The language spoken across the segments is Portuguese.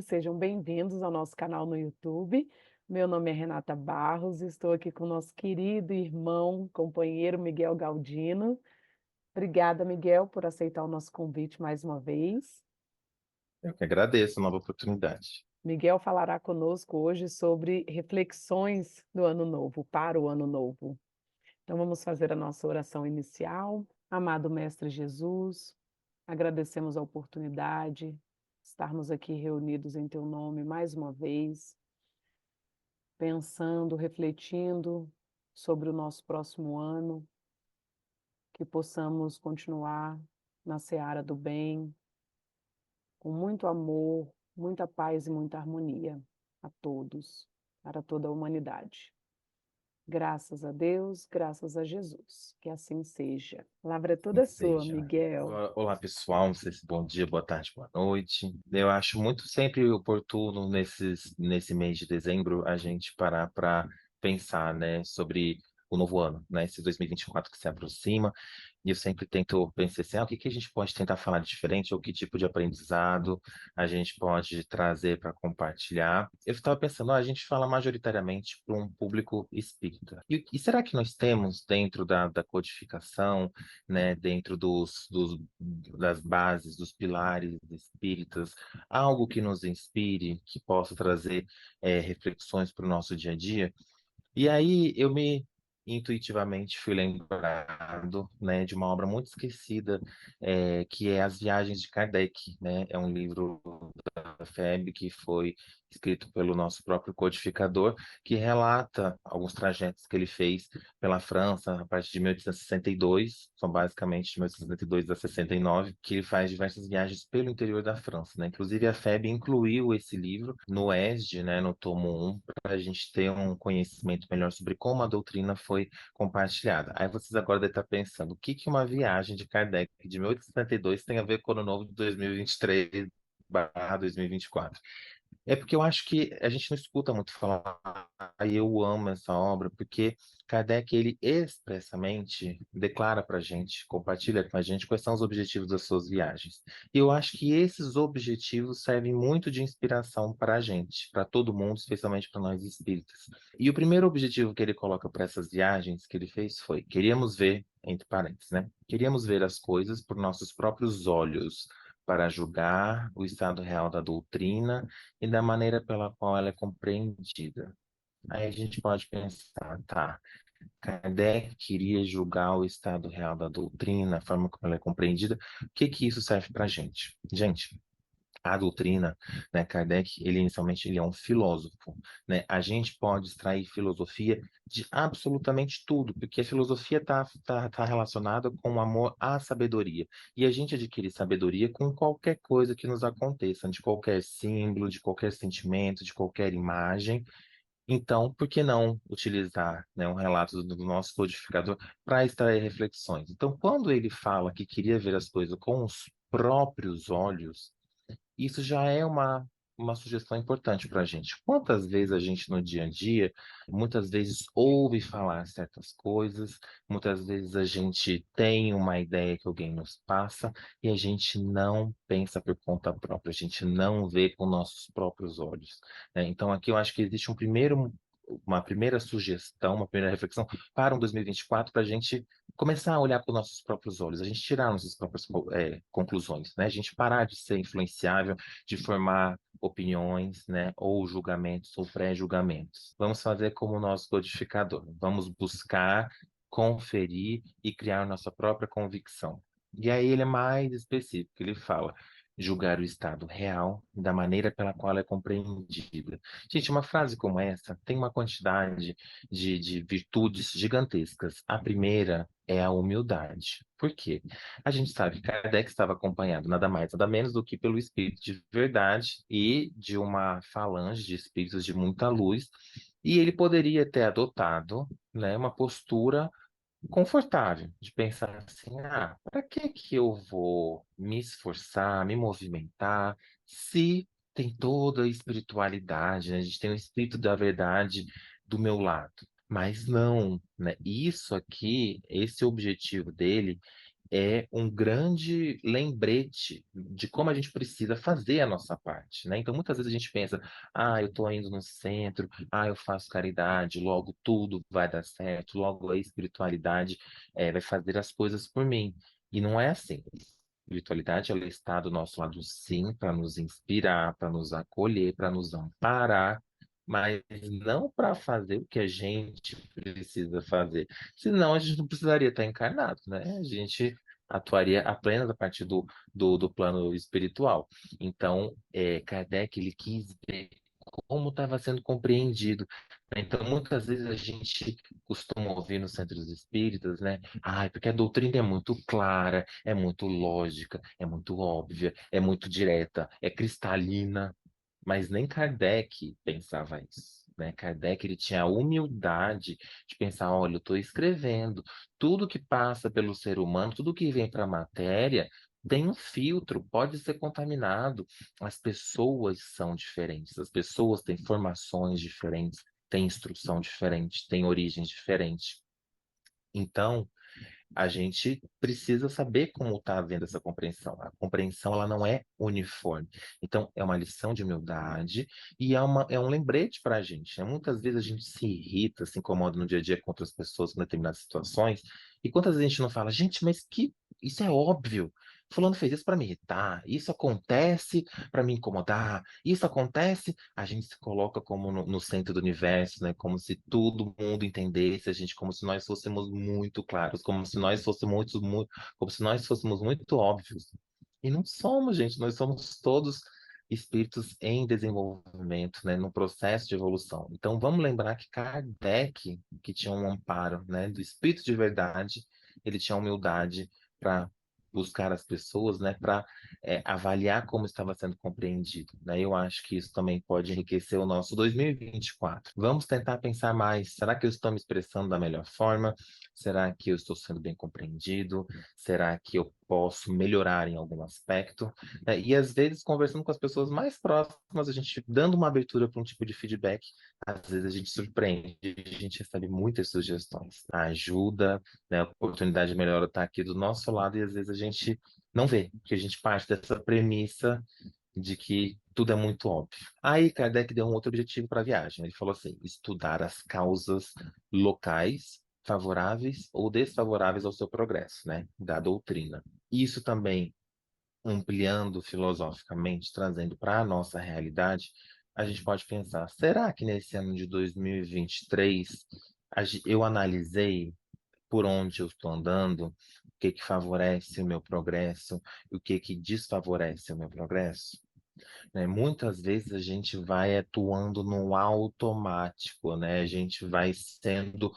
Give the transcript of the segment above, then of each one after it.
sejam bem-vindos ao nosso canal no YouTube. Meu nome é Renata Barros, estou aqui com o nosso querido irmão, companheiro Miguel Galdino. Obrigada, Miguel, por aceitar o nosso convite mais uma vez. Eu que agradeço a nova oportunidade. Miguel falará conosco hoje sobre reflexões do ano novo, para o ano novo. Então vamos fazer a nossa oração inicial. Amado Mestre Jesus, agradecemos a oportunidade de estarmos aqui reunidos em Teu nome mais uma vez, pensando, refletindo sobre o nosso próximo ano, que possamos continuar na seara do bem, com muito amor, muita paz e muita harmonia a todos, para toda a humanidade. Graças a Deus, graças a Jesus. Que assim seja. A palavra é Assim toda sua, seja. Miguel. Olá, pessoal. Não sei se bom dia, boa tarde, boa noite. Eu acho muito sempre oportuno nesse mês de dezembro a gente parar para pensar, né, sobre o novo ano, né, esse 2024 que se aproxima. E eu sempre tento pensar assim, o que que a gente pode tentar falar de diferente, ou que tipo de aprendizado a gente pode trazer para compartilhar. Eu estava pensando, a gente fala majoritariamente para um público espírita. E será que nós temos dentro da codificação, né, dentro das bases, dos pilares espíritas, algo que nos inspire, que possa trazer reflexões para o nosso dia a dia? E aí eu me intuitivamente fui lembrado, né, de uma obra muito esquecida, que é As Viagens de Kardec, né? É um livro da FEB que foi escrito pelo nosso próprio codificador, que relata alguns trajetos que ele fez pela França a partir de 1862, são basicamente de 1862 a 69, que ele faz diversas viagens pelo interior da França, né? Inclusive a FEB incluiu esse livro no ESD, né, no tomo 1, para a gente ter um conhecimento melhor sobre como a doutrina foi compartilhada. Aí vocês agora devem estar pensando, o que que uma viagem de Kardec de 1872 tem a ver com o ano novo de 2023/2024? É porque eu acho que a gente não escuta muito falar, e eu amo essa obra, porque Kardec, ele expressamente declara para a gente, compartilha com a gente quais são os objetivos das suas viagens. E eu acho que esses objetivos servem muito de inspiração para a gente, para todo mundo, especialmente para nós espíritas. E o primeiro objetivo que ele coloca para essas viagens que ele fez foi: queríamos ver, entre parênteses, né? Queríamos ver as coisas por nossos próprios olhos, para julgar o estado real da doutrina e da maneira pela qual ela é compreendida. Aí a gente pode pensar, tá, Kardec queria julgar o estado real da doutrina, a forma como ela é compreendida, o que que isso serve para a gente? Gente, a doutrina, né, Kardec, ele inicialmente ele é um filósofo, né? A gente pode extrair filosofia de absolutamente tudo, porque a filosofia tá relacionada com o amor à sabedoria. E a gente adquire sabedoria com qualquer coisa que nos aconteça, de qualquer símbolo, de qualquer sentimento, de qualquer imagem. Então, por que não utilizar, né, um relato do nosso codificador para extrair reflexões? Então, quando ele fala que queria ver as coisas com os próprios olhos, isso já é uma sugestão importante para a gente. Quantas vezes a gente no dia a dia, muitas vezes ouve falar certas coisas, muitas vezes a gente tem uma ideia que alguém nos passa e a gente não pensa por conta própria, a gente não vê com nossos próprios olhos, né? Então aqui eu acho que existe uma primeira sugestão, uma primeira reflexão para um 2024 para a gente começar a olhar com nossos próprios olhos, a gente tirar nossas próprias conclusões, né? A gente parar de ser influenciável, de formar opiniões, né? Ou julgamentos ou pré-julgamentos. Vamos fazer como o nosso codificador. Vamos buscar, conferir e criar nossa própria convicção. E aí ele é mais específico, ele fala: julgar o estado real da maneira pela qual ela é compreendida. Gente, uma frase como essa tem uma quantidade de virtudes gigantescas. A primeira é a humildade. Por quê? A gente sabe que Kardec estava acompanhado nada mais, nada menos do que pelo Espírito de Verdade e de uma falange de espíritos de muita luz, e ele poderia ter adotado, né, uma postura confortável de pensar assim, para que que eu vou me esforçar, me movimentar, se tem toda a espiritualidade, né? A gente tem o Espírito da Verdade do meu lado. Mas não, né? Isso aqui, esse objetivo dele, é um grande lembrete de como a gente precisa fazer a nossa parte, né? Então, muitas vezes a gente pensa, eu estou indo no centro, eu faço caridade, logo tudo vai dar certo, logo a espiritualidade vai fazer as coisas por mim. E não é assim. A espiritualidade, ela está do nosso lado, sim, para nos inspirar, para nos acolher, para nos amparar, mas não para fazer o que a gente precisa fazer. Senão a gente não precisaria estar encarnado, né? A gente atuaria apenas a partir do plano espiritual. Então, Kardec, ele quis ver como estava sendo compreendido. Então, muitas vezes a gente costuma ouvir nos centros espíritas, né? Porque a doutrina é muito clara, é muito lógica, é muito óbvia, é muito direta, é cristalina. Mas nem Kardec pensava isso, né? Kardec, ele tinha a humildade de pensar, olha, eu estou escrevendo, tudo que passa pelo ser humano, tudo que vem para a matéria, tem um filtro, pode ser contaminado. As pessoas são diferentes, as pessoas têm formações diferentes, têm instrução diferente, têm origens diferentes. Então, a gente precisa saber como está havendo essa compreensão. A compreensão, ela não é uniforme. Então, é uma lição de humildade e é um lembrete para a gente, né? Muitas vezes a gente se irrita, se incomoda no dia a dia com outras pessoas em determinadas situações, e quantas vezes a gente não fala, gente, mas que isso é óbvio. Fulano fez isso para me irritar, isso acontece para me incomodar, isso acontece, a gente se coloca como no centro do universo, né? Como se todo mundo entendesse a gente, como se nós fôssemos muito claros, como se nós fôssemos como se nós fôssemos muito óbvios. E não somos, gente, nós somos todos espíritos em desenvolvimento, né? No processo de evolução. Então vamos lembrar que Kardec, que tinha um amparo, né? Do espírito de verdade, ele tinha humildade para buscar as pessoas, né, para avaliar como estava sendo compreendido, né? Eu acho que isso também pode enriquecer o nosso 2024. Vamos tentar pensar mais. Será que eu estou me expressando da melhor forma? Será que eu estou sendo bem compreendido? Será que eu posso melhorar em algum aspecto? E às vezes, conversando com as pessoas mais próximas, a gente dando uma abertura para um tipo de feedback, às vezes a gente surpreende, a gente recebe muitas sugestões. A ajuda, né, a oportunidade melhor está aqui do nosso lado e às vezes a gente não vê, porque a gente parte dessa premissa de que tudo é muito óbvio. Aí Kardec deu um outro objetivo para a viagem. Ele falou assim: estudar as causas locais favoráveis ou desfavoráveis ao seu progresso, né, da doutrina. Isso também ampliando filosoficamente, trazendo para a nossa realidade, a gente pode pensar: será que nesse ano de 2023 eu analisei por onde eu estou andando, o que que favorece o meu progresso e o que que desfavorece o meu progresso? Né? Muitas vezes a gente vai atuando no automático, né? A gente vai sendo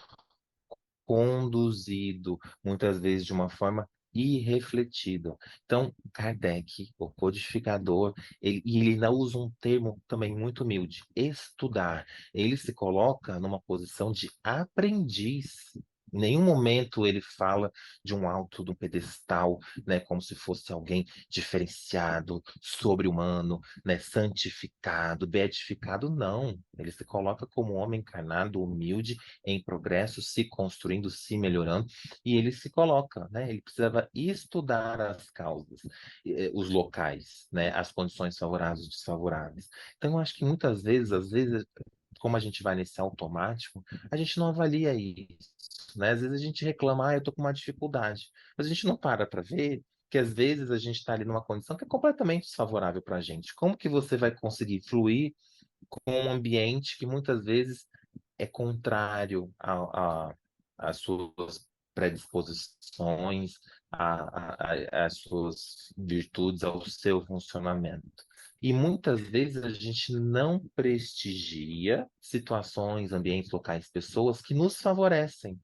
conduzido, muitas vezes de uma forma irrefletida. Então, Kardec, o codificador, ele ainda usa um termo também muito humilde: estudar. Ele se coloca numa posição de aprendiz. Em nenhum momento ele fala de um alto, de um pedestal, né, como se fosse alguém diferenciado, sobre-humano, né, santificado, beatificado. Não. Ele se coloca como um homem encarnado, humilde, em progresso, se construindo, se melhorando, e ele se coloca, né? Ele precisava estudar as causas, os locais, né? As condições favoráveis e desfavoráveis. Então, eu acho que muitas vezes, às vezes, como a gente vai nesse automático, a gente não avalia isso, né? Às vezes a gente reclama, eu tô com uma dificuldade, mas a gente não para ver que às vezes a gente está ali numa condição que é completamente desfavorável para a gente. Como que você vai conseguir fluir com um ambiente que muitas vezes é contrário às suas predisposições, às suas virtudes, ao seu funcionamento? E muitas vezes a gente não prestigia situações, ambientes, locais, pessoas que nos favorecem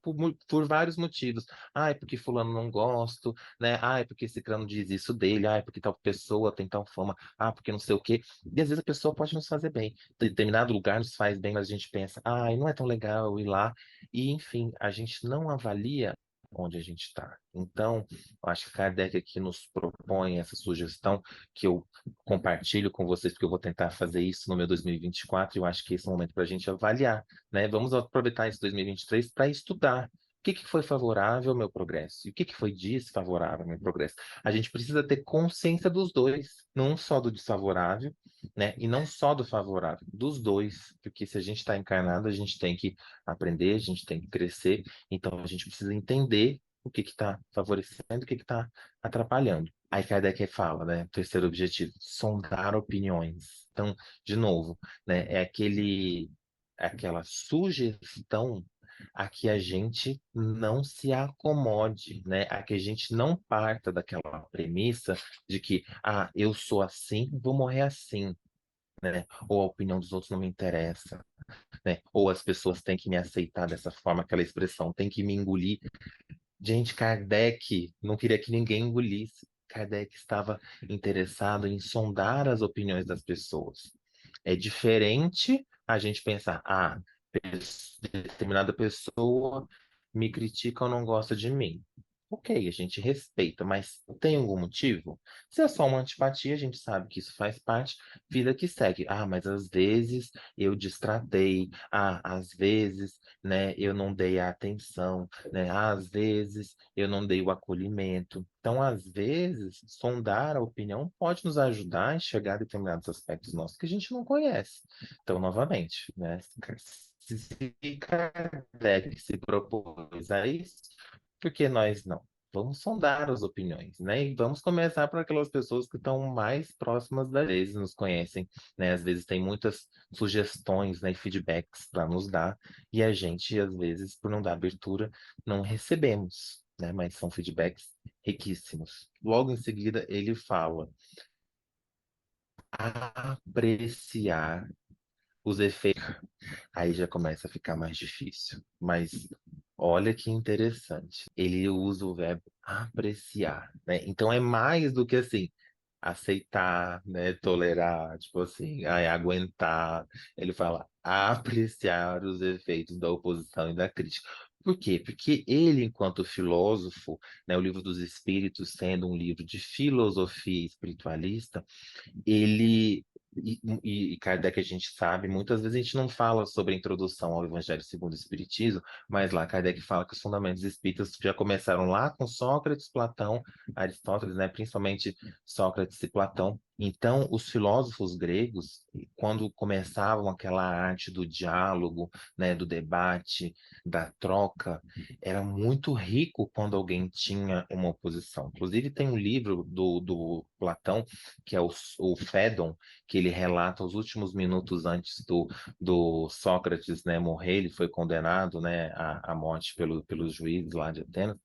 por vários motivos. É porque fulano não gosto, né? É porque esse crano diz isso dele, é porque tal pessoa tem tal fama, porque não sei o quê. E às vezes a pessoa pode nos fazer bem. Determinado lugar nos faz bem, mas a gente pensa, não é tão legal eu ir lá. E, enfim, a gente não avalia onde a gente está. Então, eu acho que Kardec aqui nos propõe essa sugestão que eu compartilho com vocês, porque eu vou tentar fazer isso no meu 2024, e eu acho que esse é o momento para a gente avaliar, né? Vamos aproveitar esse 2023 para estudar, que foi favorável ao meu progresso e o que foi desfavorável ao meu progresso. A gente precisa ter consciência dos dois, não só do desfavorável, né? E não só do favorável, dos dois, porque se a gente está encarnado, a gente tem que aprender, a gente tem que crescer, então a gente precisa entender o que está favorecendo, o que está atrapalhando. Aí Kardec fala, né? Terceiro objetivo, sondar opiniões. Então, de novo, né? É aquela sugestão a que a gente não se acomode, né? A que a gente não parta daquela premissa de que, eu sou assim, vou morrer assim, né? Ou a opinião dos outros não me interessa, né? Ou as pessoas têm que me aceitar dessa forma, aquela expressão, tem que me engolir. Gente, Kardec não queria que ninguém engolisse. Kardec estava interessado em sondar as opiniões das pessoas. É diferente a gente pensar, determinada pessoa me critica ou não gosta de mim. Ok, a gente respeita, mas tem algum motivo? Se é só uma antipatia, a gente sabe que isso faz parte, vida que segue. Mas às vezes eu destratei, às vezes, né, eu não dei a atenção, né, às vezes eu não dei o acolhimento. Então, às vezes, sondar a opinião pode nos ajudar a enxergar determinados aspectos nossos que a gente não conhece. Então, novamente, né, se Kardec se propôs a isso, por que nós não? Vamos sondar as opiniões, né? E vamos começar por aquelas pessoas que estão mais próximas da gente, nos conhecem, né? Às vezes tem muitas sugestões, né, e feedbacks para nos dar, e a gente, às vezes, por não dar abertura, não recebemos, né? Mas são feedbacks riquíssimos. Logo em seguida, ele fala apreciar os efeitos. Aí já começa a ficar mais difícil. Mas olha que interessante. Ele usa o verbo apreciar, né? Então é mais do que assim, aceitar, né? Tolerar, tipo assim, aguentar. Ele fala apreciar os efeitos da oposição e da crítica. Por quê? Porque ele, enquanto filósofo, né, o Livro dos Espíritos, sendo um livro de filosofia espiritualista, ele e Kardec a gente sabe, muitas vezes a gente não fala sobre a introdução ao Evangelho segundo o Espiritismo, mas lá Kardec fala que os fundamentos espíritas já começaram lá com Sócrates, Platão, Aristóteles, né, principalmente Sócrates e Platão. Então, os filósofos gregos, quando começavam aquela arte do diálogo, né, do debate, da troca, era muito rico quando alguém tinha uma oposição. Inclusive, tem um livro do Platão, que é o Fédon, que ele relata os últimos minutos antes do Sócrates, né, morrer. Ele foi condenado, né, à morte pelos juízes lá de Atenas.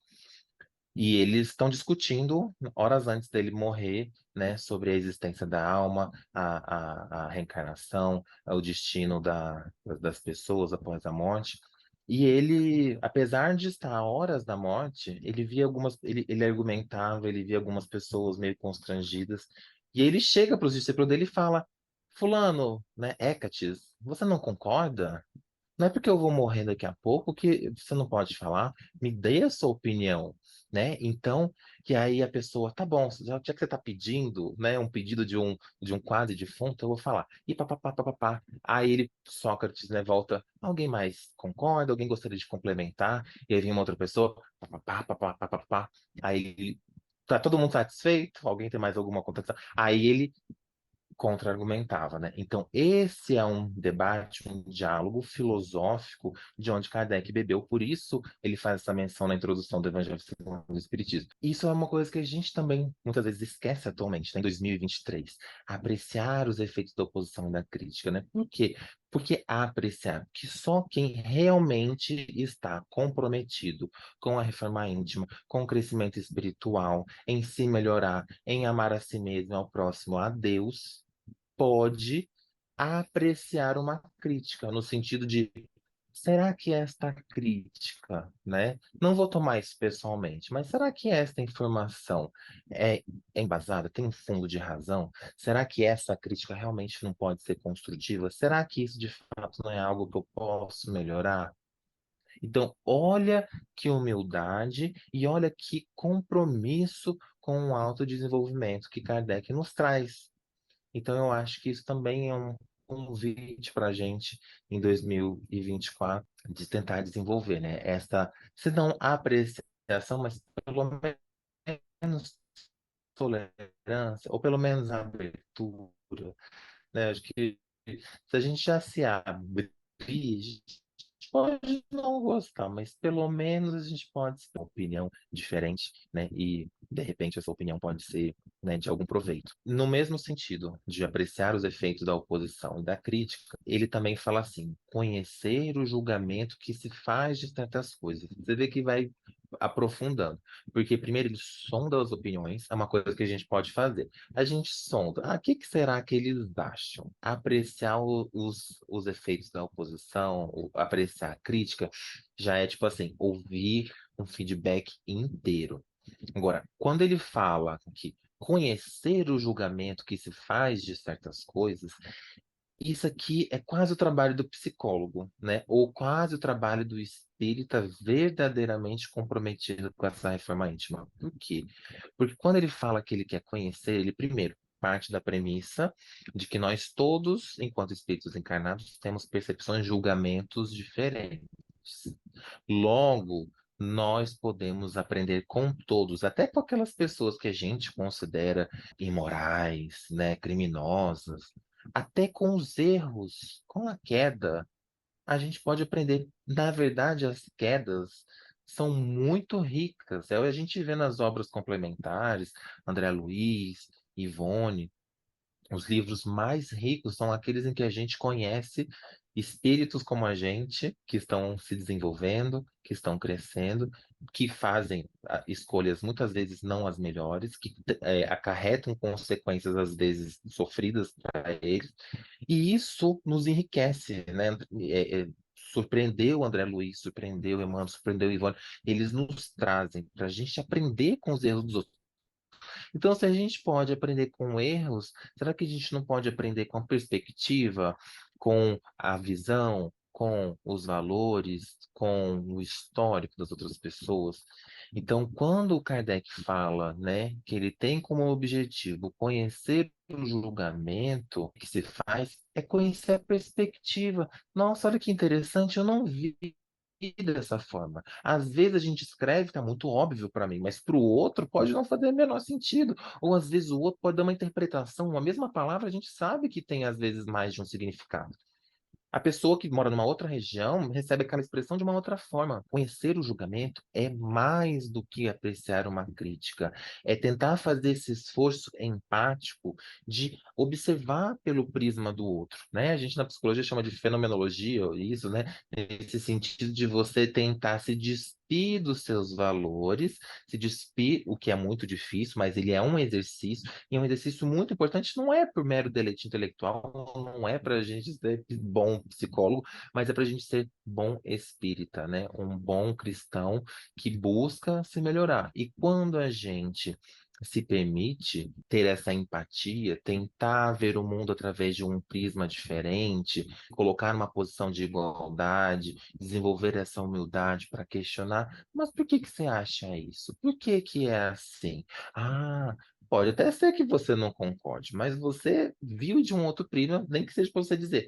E eles estão discutindo, horas antes dele morrer, né, sobre a existência da alma, a reencarnação, o destino das pessoas após a morte. E ele, apesar de estar a horas da morte, ele via ele argumentava, ele via algumas pessoas meio constrangidas. E ele chega para os discípulos dele e fala: Fulano, né, Hécates, você não concorda? Não é porque eu vou morrer daqui a pouco que você não pode falar, me dê a sua opinião, né? Então, que aí a pessoa, tá bom, já que você está pedindo, né, um pedido de um quase defunto, eu vou falar. E papapá, papapá. Aí ele, Sócrates, né, volta, alguém mais concorda? Alguém gostaria de complementar? E aí vem uma outra pessoa, papapá, papapá, papapá. Aí, tá todo mundo satisfeito? Alguém tem mais alguma contestação? Aí ele contra-argumentava, né? Então, esse é um debate, um diálogo filosófico de onde Kardec bebeu, por isso ele faz essa menção na introdução do Evangelho segundo o Espiritismo. Isso é uma coisa que a gente também muitas vezes esquece atualmente, né, em 2023, apreciar os efeitos da oposição e da crítica, né? Por quê? Porque apreciar que só quem realmente está comprometido com a reforma íntima, com o crescimento espiritual, em se melhorar, em amar a si mesmo, ao próximo, a Deus, pode apreciar uma crítica, no sentido de, será que esta crítica, né? Não vou tomar isso pessoalmente, mas será que esta informação é embasada, tem um fundo de razão? Será que essa crítica realmente não pode ser construtiva? Será que isso de fato não é algo que eu posso melhorar? Então, olha que humildade e olha que compromisso com o autodesenvolvimento que Kardec nos traz. Então, eu acho que isso também é um convite para a gente em 2024 de tentar desenvolver, né? Essa, se não apreciação, mas pelo menos tolerância, ou pelo menos abertura, né? Acho que se a gente já se abrir, a gente pode não gostar, mas pelo menos a gente pode ter uma opinião diferente, né? E de repente essa opinião pode ser, né, de algum proveito. No mesmo sentido de apreciar os efeitos da oposição e da crítica, ele também fala assim: conhecer o julgamento que se faz de certas coisas. Você vê que vai aprofundando, porque primeiro ele sonda as opiniões, é uma coisa que a gente pode fazer. A gente sonda, o que que será que eles acham? Apreciar os efeitos da oposição, apreciar a crítica, já é tipo assim, ouvir um feedback inteiro. Agora, quando ele fala que conhecer o julgamento que se faz de certas coisas, isso aqui é quase o trabalho do psicólogo, né? Ou quase o trabalho do espírita verdadeiramente comprometido com essa reforma íntima. Por quê? Porque quando ele fala que ele quer conhecer, ele primeiro parte da premissa de que nós todos, enquanto espíritos encarnados, temos percepções, julgamentos diferentes. Logo, nós podemos aprender com todos, até com aquelas pessoas que a gente considera imorais, né, criminosas, até com os erros, com a queda, a gente pode aprender. Na verdade, as quedas são muito ricas. É o que a gente vê nas obras complementares, André Luiz, Ivone. Os livros mais ricos são aqueles em que a gente conhece espíritos como a gente, que estão se desenvolvendo, que estão crescendo, que fazem escolhas muitas vezes não as melhores, que acarretam consequências às vezes sofridas para eles, e isso nos enriquece, né? Surpreendeu o André Luiz, surpreendeu o Emmanuel, surpreendeu o Ivone. Eles nos trazem para a gente aprender com os erros dos outros. Então, se a gente pode aprender com erros, será que a gente não pode aprender com a perspectiva, com a visão, com os valores, com o histórico das outras pessoas? Então, quando o Kardec fala, né, que ele tem como objetivo conhecer o julgamento que se faz, é conhecer a perspectiva. Nossa, olha que interessante, eu não vi dessa forma. Às vezes a gente escreve, tá muito óbvio para mim, mas para o outro pode não fazer o menor sentido. Ou às vezes o outro pode dar uma interpretação, uma mesma palavra, a gente sabe que tem às vezes mais de um significado. A pessoa que mora numa outra região recebe aquela expressão de uma outra forma. Conhecer o julgamento é mais do que apreciar uma crítica, é tentar fazer esse esforço empático de observar pelo prisma do outro, né? A gente na psicologia chama de fenomenologia, isso, né? Nesse sentido de você tentar se despir dos seus valores, se despir, o que é muito difícil, mas ele é um exercício, e é um exercício muito importante, não é por mero deleite intelectual, não é para a gente ser bom psicólogo, mas é para a gente ser bom espírita, né? Um bom cristão que busca se melhorar. E quando a gente se permite ter essa empatia, tentar ver o mundo através de um prisma diferente, colocar numa posição de igualdade, desenvolver essa humildade para questionar, mas por que que você acha isso? Por que que é assim? Ah, pode até ser que você não concorde, mas você viu de um outro prisma, nem que seja para você dizer,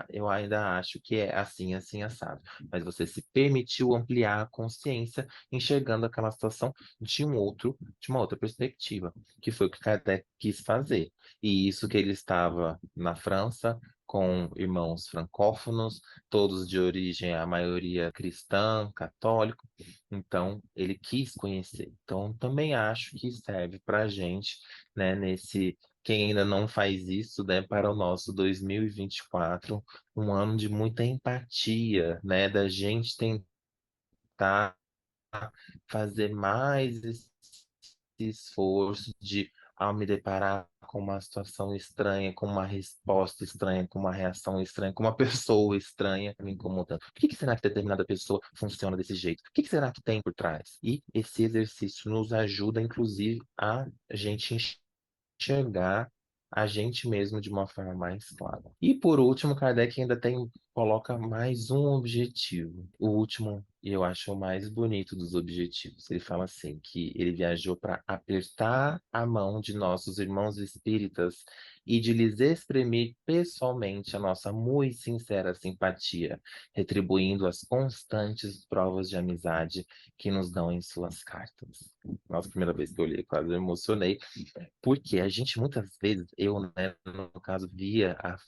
eu ainda acho que é assim, assim, assado. Mas você se permitiu ampliar a consciência, enxergando aquela situação de uma outra perspectiva, que foi o que Kardec quis fazer. E isso que ele estava na França, com irmãos francófonos, todos de origem, a maioria cristã, católico, então, ele quis conhecer. Então, também acho que serve para a gente, né, quem ainda não faz isso, né, para o nosso 2024, um ano de muita empatia, né, da gente tentar fazer mais esse esforço de, ao me deparar com uma situação estranha, com uma resposta estranha, com uma reação estranha, com uma pessoa estranha me incomodando. Por que que será que determinada pessoa funciona desse jeito? O que que será que tem por trás? E esse exercício nos ajuda, inclusive, a gente enxergar a gente mesmo de uma forma mais clara. E por último, Kardec ainda tem coloca mais um objetivo. O último, e eu acho o mais bonito dos objetivos. Ele fala assim, que ele viajou para apertar a mão de nossos irmãos espíritas e de lhes exprimir pessoalmente a nossa muito sincera simpatia, retribuindo as constantes provas de amizade que nos dão em suas cartas. Nossa, a primeira vez que eu li, quase me emocionei, porque a gente muitas vezes, eu, né, no caso, via a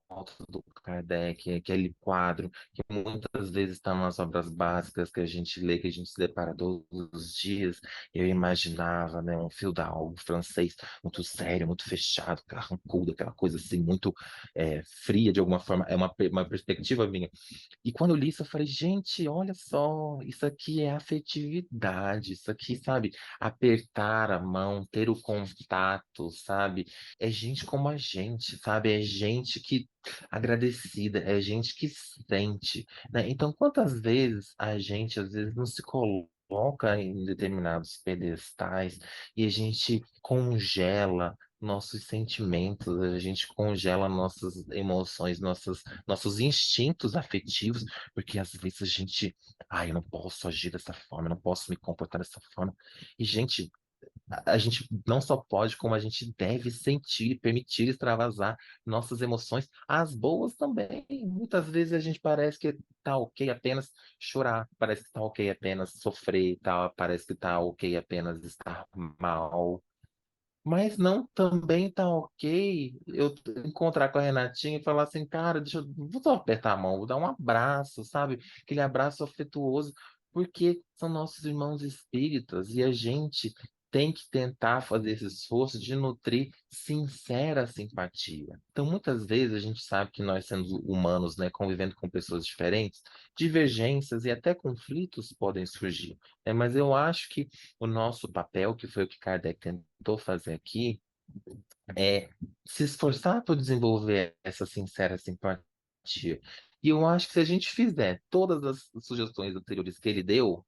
foto do Kardec, aquele quadro que muitas vezes está nas obras básicas que a gente lê, que a gente se depara todos os dias. Eu imaginava, né, um feudal francês muito sério, muito fechado, carrancudo, aquela coisa assim, muito fria de alguma forma. É uma perspectiva minha. E quando eu li isso, eu falei, gente, olha só, isso aqui é afetividade, isso aqui, sabe, apertar a mão, ter o contato, sabe? É gente como a gente, sabe? É gente que agradecida, é gente que sente, né? Então, quantas vezes a gente às vezes não se coloca em determinados pedestais e a gente congela nossos sentimentos, a gente congela nossas emoções, nossos instintos afetivos, porque às vezes a gente, ai, eu não posso agir dessa forma, eu não posso me comportar dessa forma. E, gente, a gente não só pode, como a gente deve sentir, permitir extravasar nossas emoções, as boas também. Muitas vezes a gente parece que tá ok apenas chorar, parece que tá ok apenas sofrer, tá, parece que tá ok apenas estar mal. Mas não também tá ok eu encontrar com a Renatinha e falar assim, cara, vou só apertar a mão, vou dar um abraço, sabe? Aquele abraço afetuoso, porque são nossos irmãos espíritas e a gente tem que tentar fazer esse esforço de nutrir sincera simpatia. Então, muitas vezes a gente sabe que nós, sendo humanos, né, convivendo com pessoas diferentes, divergências e até conflitos podem surgir, né? Mas eu acho que o nosso papel, que foi o que Kardec tentou fazer aqui, é se esforçar por desenvolver essa sincera simpatia. E eu acho que se a gente fizer todas as sugestões anteriores que ele deu,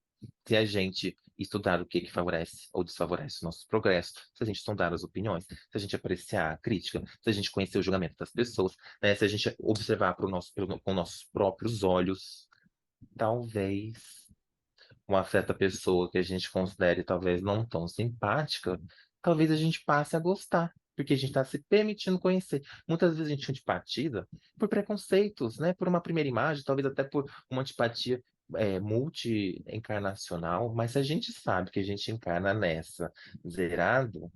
se a gente estudar o que que favorece ou desfavorece o nosso progresso, se a gente sondar as opiniões, se a gente apreciar a crítica, se a gente conhecer o julgamento das pessoas, né, se a gente observar com nossos próprios olhos, talvez uma certa pessoa que a gente considere talvez não tão simpática, talvez a gente passe a gostar, porque a gente está se permitindo conhecer. Muitas vezes a gente antipatiza por preconceitos, né? Por uma primeira imagem, talvez até por uma antipatia multi-encarnacional, mas se a gente sabe que a gente encarna nessa zerado,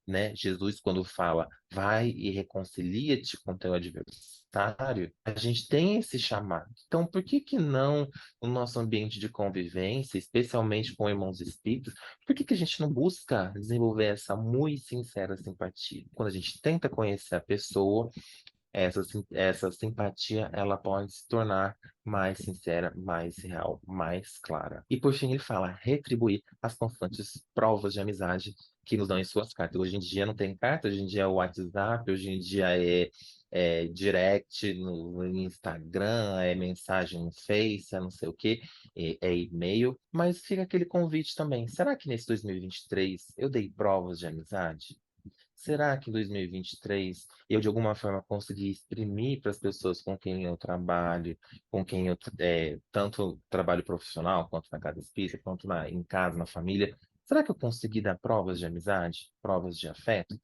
né? Jesus, quando fala, vai e reconcilia-te com teu adversário, a gente tem esse chamado. Então, por que que não no nosso ambiente de convivência, especialmente com irmãos espíritos, por que que a gente não busca desenvolver essa muito sincera simpatia? Quando a gente tenta conhecer a pessoa, essa simpatia ela pode se tornar mais sincera, mais real, mais clara. E por fim ele fala retribuir as constantes provas de amizade que nos dão em suas cartas. Hoje em dia não tem carta, hoje em dia é o WhatsApp, hoje em dia é direct no Instagram, é mensagem no Face, é não sei o quê, é e-mail, mas fica aquele convite também. Será que nesse 2023 eu dei provas de amizade? Será que em 2023 eu, de alguma forma, consegui exprimir para as pessoas com quem eu trabalho, com quem eu tanto trabalho profissional, quanto na casa espírita, quanto em casa, na família? Será que eu consegui dar provas de amizade, provas de afeto?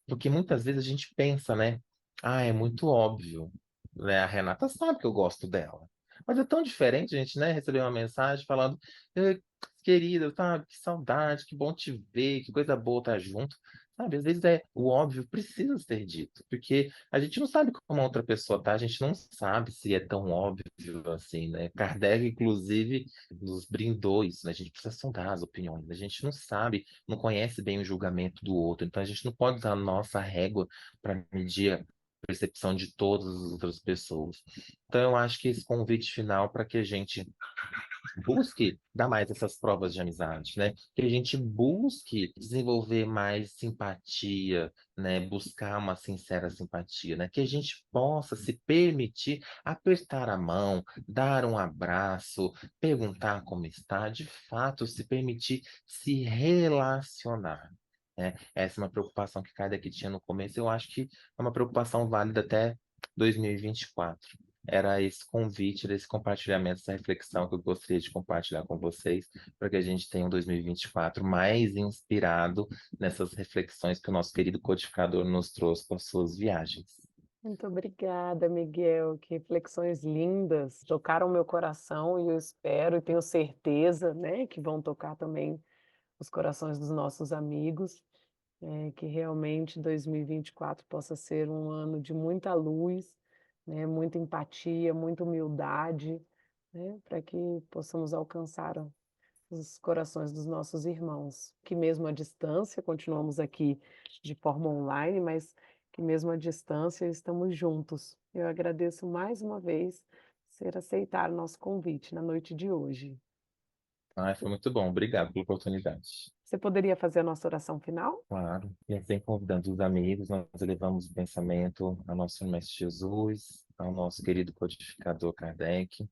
Porque muitas vezes a gente pensa, né? Ah, é muito óbvio, né? A Renata sabe que eu gosto dela. Mas é tão diferente a gente, né, receber uma mensagem falando, "Eh, querida, sabe, que saudade, que bom te ver, que coisa boa estar junto. Sabe, às vezes o óbvio precisa ser dito, porque a gente não sabe como a outra pessoa tá, a gente não sabe se é tão óbvio assim, né? Kardec, inclusive, nos brindou isso, né? A gente precisa sondar as opiniões, a gente não sabe, não conhece bem o julgamento do outro, então a gente não pode usar a nossa régua para medir a percepção de todas as outras pessoas. Então eu acho que esse convite final para que a gente busque dar mais essas provas de amizade, né? Que a gente busque desenvolver mais simpatia, né? Buscar uma sincera simpatia, né? Que a gente possa se permitir apertar a mão, dar um abraço, perguntar como está, de fato se permitir se relacionar. Né? Essa é uma preocupação que Kardec tinha no começo, eu acho que é uma preocupação válida até 2024. era esse convite, esse compartilhamento, essa reflexão que eu gostaria de compartilhar com vocês, para que a gente tenha um 2024 mais inspirado nessas reflexões que o nosso querido codificador nos trouxe com as suas viagens. Muito obrigada, Miguel. Que reflexões lindas. Tocaram meu coração e eu espero e tenho certeza, né, que vão tocar também os corações dos nossos amigos. Que realmente 2024 possa ser um ano de muita luz, né, muita empatia, muita humildade, né, para que possamos alcançar os corações dos nossos irmãos, que mesmo à distância, continuamos aqui de forma online, mas que mesmo à distância estamos juntos. Eu agradeço mais uma vez ser aceitar o nosso convite na noite de hoje. Ai, foi muito bom, obrigado pela oportunidade. Você poderia fazer a nossa oração final? Claro, e assim convidando os amigos, nós elevamos o pensamento ao nosso Mestre Jesus, ao nosso querido codificador Kardec,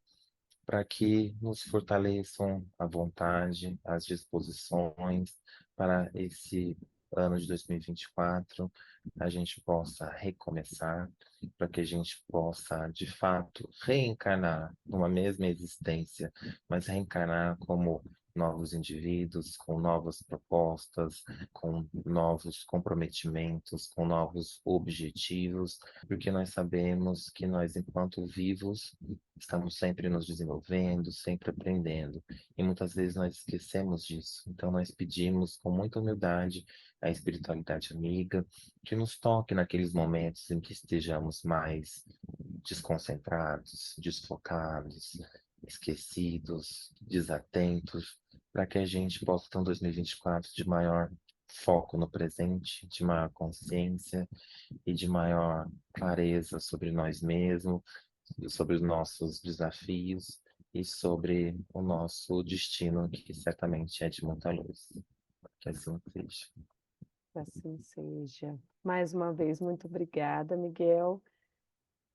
para que nos fortaleçam a vontade, as disposições para esse ano de 2024, a gente possa recomeçar, para que a gente possa, de fato, reencarnar numa mesma existência, mas reencarnar como novos indivíduos, com novas propostas, com novos comprometimentos, com novos objetivos, porque nós sabemos que nós, enquanto vivos, estamos sempre nos desenvolvendo, sempre aprendendo. E muitas vezes nós esquecemos disso. Então nós pedimos com muita humildade à espiritualidade amiga que nos toque naqueles momentos em que estejamos mais desconcentrados, desfocados, esquecidos, desatentos, para que a gente possa ter um 2024 de maior foco no presente, de maior consciência e de maior clareza sobre nós mesmos, sobre os nossos desafios e sobre o nosso destino, que certamente é de muita luz. Que assim seja. Que assim seja. Mais uma vez, muito obrigada, Miguel.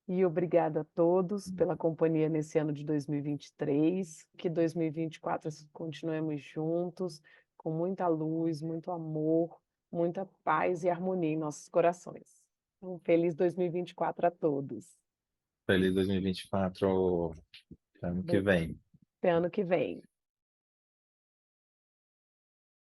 E obrigada a todos pela companhia nesse ano de 2023. Que 2024 continuemos juntos, com muita luz, muito amor, muita paz e harmonia em nossos corações. Um feliz 2024 a todos. Feliz 2024, ano que vem. Até ano que vem.